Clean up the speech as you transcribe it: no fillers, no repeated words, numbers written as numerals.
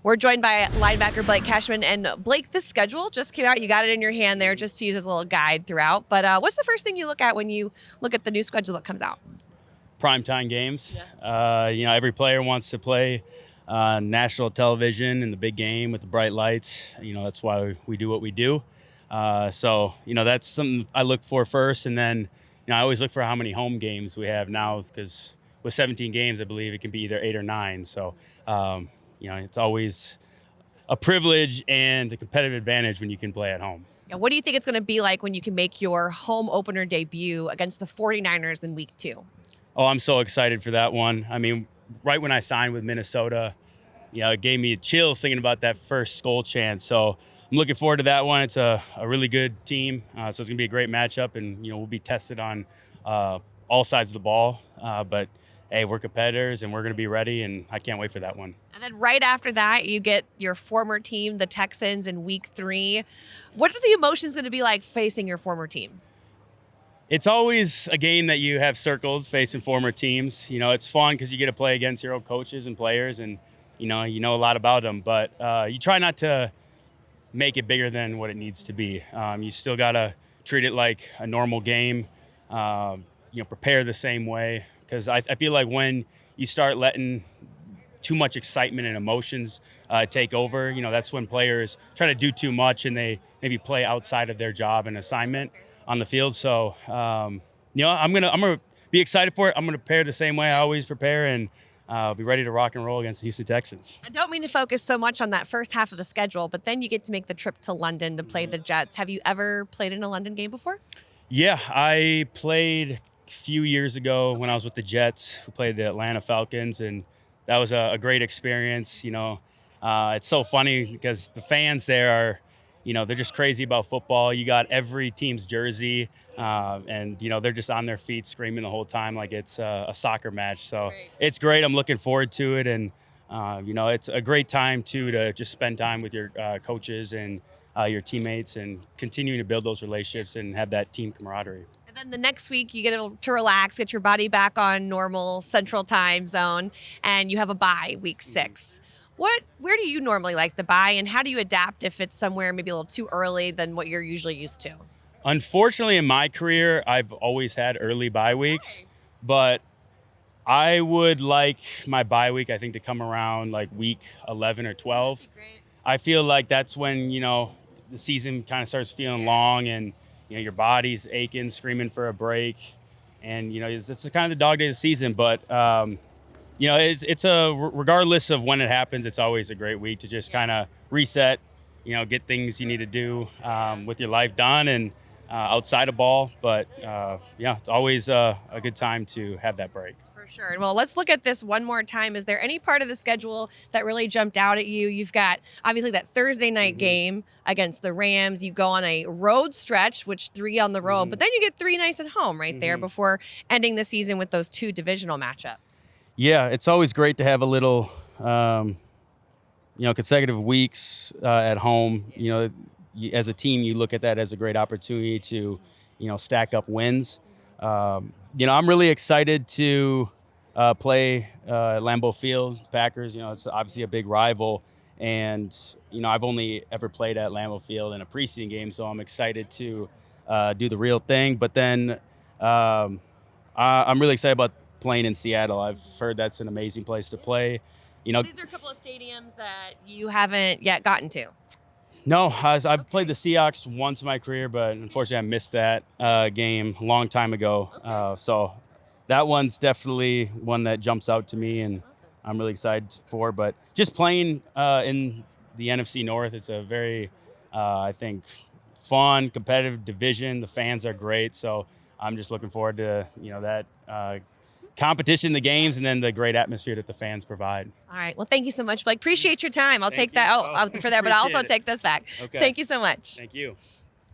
We're joined by linebacker Blake Cashman. And Blake, this schedule just came out. You got it in your hand there just to use as a little guide throughout. But what's the first thing you look at when you look at the new schedule that comes out? Primetime games. Every player wants to play national television in the big game with the bright lights. That's why we do what we do. That's something I look for first. And then, I always look for how many home games we have now, because with 17 games, I believe it can be either 8 or 9. So, it's always a privilege and a competitive advantage when you can play at home. What do you think it's going to be like when you can make your home opener debut against the 49ers in week 2? Oh, I'm so excited for that one. I mean, right when I signed with Minnesota, it gave me chills thinking about that first Skull chance. So I'm looking forward to that one. It's a really good team, so it's going to be a great matchup, and we'll be tested on all sides of the ball. But hey, we're competitors, and we're going to be ready, and I can't wait for that one. And then right after that, you get your former team, the Texans, in week 3. What are the emotions going to be like facing your former team? It's always a game that you have circled, facing former teams. It's fun because you get to play against your old coaches and players, and you know a lot about them. But you try not to make it bigger than what it needs to be. You still got to treat it like a normal game. Prepare the same way, because I feel like when you start letting too much excitement and emotions take over, that's when players try to do too much and they maybe play outside of their job and assignment on the field. So, I'm gonna be excited for it. I'm gonna prepare the same way I always prepare, and be ready to rock and roll against the Houston Texans. I don't mean to focus so much on that first half of the schedule, but then you get to make the trip to London to play the Jets. Have you ever played in a London game before? Yeah, I played a few years ago when I was with the Jets. We played the Atlanta Falcons, and that was a great experience. It's so funny because the fans there are, they're just crazy about football. You got every team's jersey, and they're just on their feet screaming the whole time like it's a soccer match. So It's great. I'm looking forward to it, and it's a great time to just spend time with your coaches and your teammates, and continuing to build those relationships and have that team camaraderie. And then the next week you get to relax, get your body back on normal Central Time zone, and you have a bye week 6. Where do you normally like the bye, and how do you adapt if it's somewhere maybe a little too early than what you're usually used to? Unfortunately, in my career, I've always had early bye weeks, but I would like my bye week, I think, to come around like week 11 or 12. Great. I feel like that's when, the season kind of starts feeling long, and, your body's aching, screaming for a break. And, it's kind of the dog days of the season, but, it's regardless of when it happens, it's always a great week to just kind of reset, get things you need to do with your life done and outside of ball. But it's always a good time to have that break. For sure. Well, let's look at this one more time. Is there any part of the schedule that really jumped out at you? You've got obviously that Thursday night game against the Rams. You go on a road stretch, which 3 on the road, but then you get 3 nights at home right there before ending the season with those 2 divisional matchups. Yeah, it's always great to have a little, consecutive weeks at home. As a team, you look at that as a great opportunity to, stack up wins. I'm really excited to play Lambeau Field, Packers. It's obviously a big rival, and I've only ever played at Lambeau Field in a preseason game, so I'm excited to do the real thing. But then I'm really excited about playing in Seattle. I've heard that's an amazing place to play. So these are a couple of stadiums that you haven't yet gotten to. No, I've played the Seahawks once in my career, but unfortunately I missed that game a long time ago. So that one's definitely one that jumps out to me, and I'm really excited for. But just playing in the NFC North, it's a very, I think, fun, competitive division. The fans are great, so I'm just looking forward to that competition, the games, and then the great atmosphere that the fans provide. All right. Well, thank you so much, Blake. Appreciate your time. I'll take that out for there, but I'll also take this back. Okay. Thank you so much. Thank you.